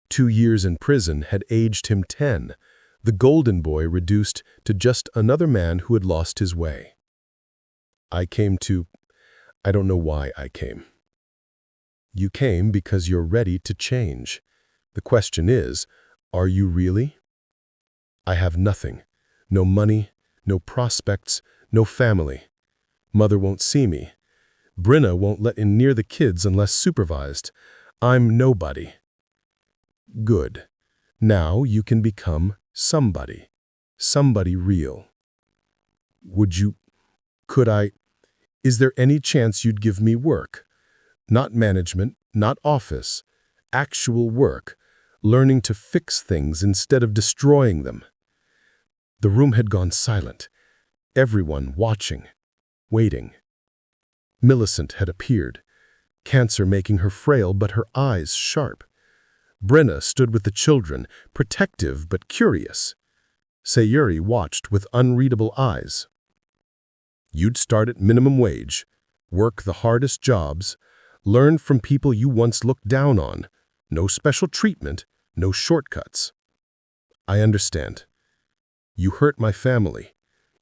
2 years in prison had aged him 10, the golden boy reduced to just another man who had lost his way. I don't know why I came. You came because you're ready to change. The question is, are you really? I have nothing. No money, no prospects, no family. Mother won't see me. Brenna won't let in near the kids unless supervised. I'm nobody. Good. Now you can become somebody. Somebody real. Is there any chance you'd give me work? Not management, not office. Actual work. Learning to fix things instead of destroying them. The room had gone silent. Everyone watching. Waiting. Millicent had appeared, cancer making her frail but her eyes sharp. Brenna stood with the children, protective but curious. Sayuri watched with unreadable eyes. You'd start at minimum wage, work the hardest jobs, learn from people you once looked down on, no special treatment, no shortcuts. I understand. You hurt my family.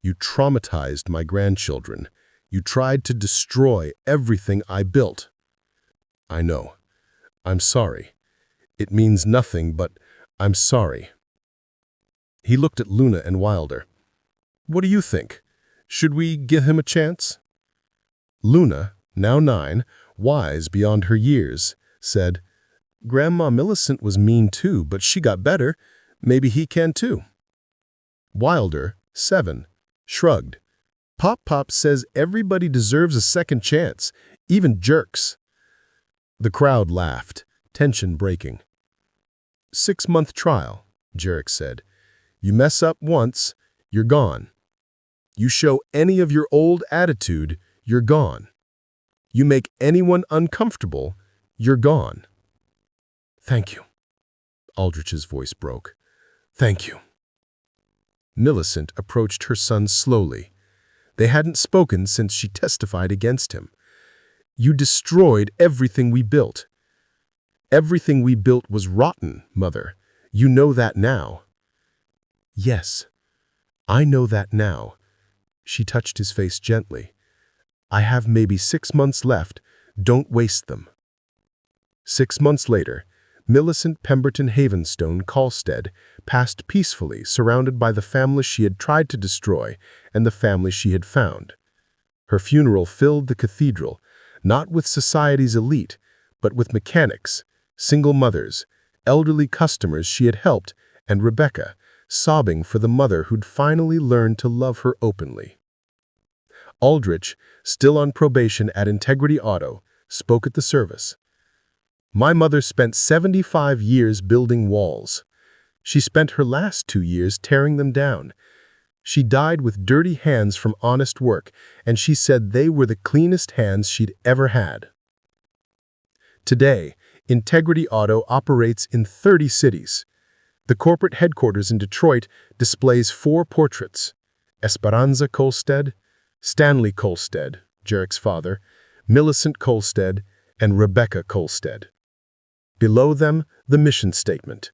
You traumatized my grandchildren. You tried to destroy everything I built. I know. I'm sorry. It means nothing, but I'm sorry. He looked at Luna and Wilder. What do you think? Should we give him a chance? Luna, now 9, wise beyond her years, said, Grandma Millicent was mean too, but she got better. Maybe he can too. Wilder, 7, shrugged. Pop says everybody deserves a second chance, even jerks. The crowd laughed, tension breaking. 6-month trial, Jarek said. You mess up once, you're gone. You show any of your old attitude, you're gone. You make anyone uncomfortable, you're gone. Thank you. Aldrich's voice broke. Thank you. Millicent approached her son slowly. They hadn't spoken since she testified against him. You destroyed everything we built. Everything we built was rotten, Mother. You know that now. Yes, I know that now. She touched his face gently. I have maybe 6 months left. Don't waste them. 6 months later, Millicent Pemberton Havenstone Colstead passed peacefully, surrounded by the family she had tried to destroy and the family she had found. Her funeral filled the cathedral, not with society's elite, but with mechanics, single mothers, elderly customers she had helped, and Rebecca, sobbing for the mother who'd finally learned to love her openly. Aldrich, still on probation at Integrity Auto, spoke at the service. My mother spent 75 years building walls. She spent her last 2 years tearing them down. She died with dirty hands from honest work, and she said they were the cleanest hands she'd ever had. Today, Integrity Auto operates in 30 cities. The corporate headquarters in Detroit displays 4 portraits: Esperanza Colstead, Stanley Colstead, Jarek's father, Millicent Colstead, and Rebecca Colstead. Below them, the mission statement.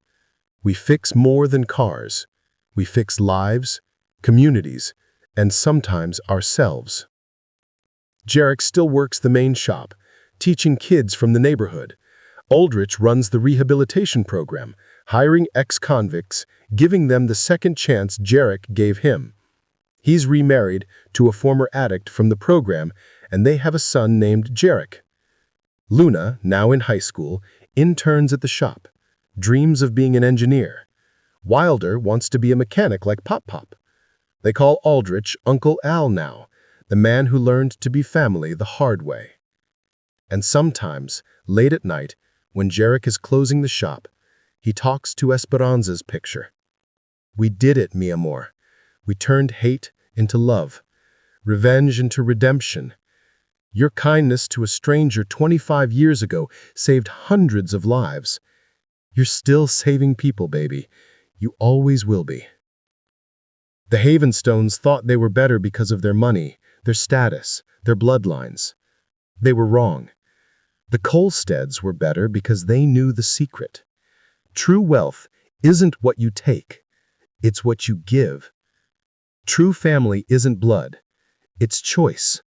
We fix more than cars. We fix lives, communities, and sometimes ourselves. Jarek still works the main shop, teaching kids from the neighborhood. Aldrich runs the rehabilitation program, hiring ex-convicts, giving them the second chance Jarek gave him. He's remarried to a former addict from the program, and they have a son named Jarek. Luna, now in high school, interns at the shop, dreams of being an engineer. Wilder wants to be a mechanic like Pop-Pop. They call Aldrich Uncle Al now, the man who learned to be family the hard way. And sometimes, late at night, when Jarek is closing the shop, he talks to Esperanza's picture. We did it, mi amor. We turned hate into love, revenge into redemption. Your kindness to a stranger 25 years ago saved hundreds of lives. You're still saving people, baby. You always will be. The Havenstones thought they were better because of their money, their status, their bloodlines. They were wrong. The Colsteads were better because they knew the secret. True wealth isn't what you take, it's what you give. True family isn't blood, it's choice.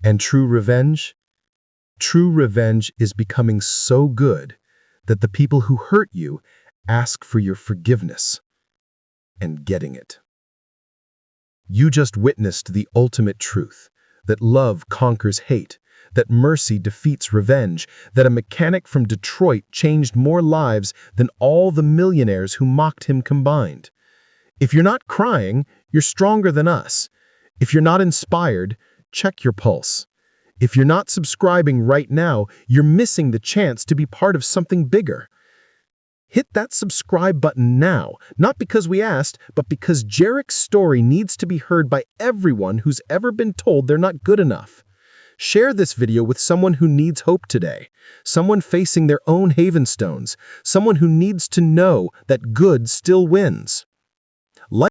And true revenge? True revenge is becoming so good that the people who hurt you ask for your forgiveness and getting it. You just witnessed the ultimate truth, that love conquers hate, that mercy defeats revenge, that a mechanic from Detroit changed more lives than all the millionaires who mocked him combined. If you're not crying, you're stronger than us. If you're not inspired, check your pulse. If you're not subscribing right now, you're missing the chance to be part of something bigger. Hit that subscribe button now, not because we asked, but because Jarek's story needs to be heard by everyone who's ever been told they're not good enough. Share this video with someone who needs hope today, someone facing their own Havenstones, someone who needs to know that good still wins.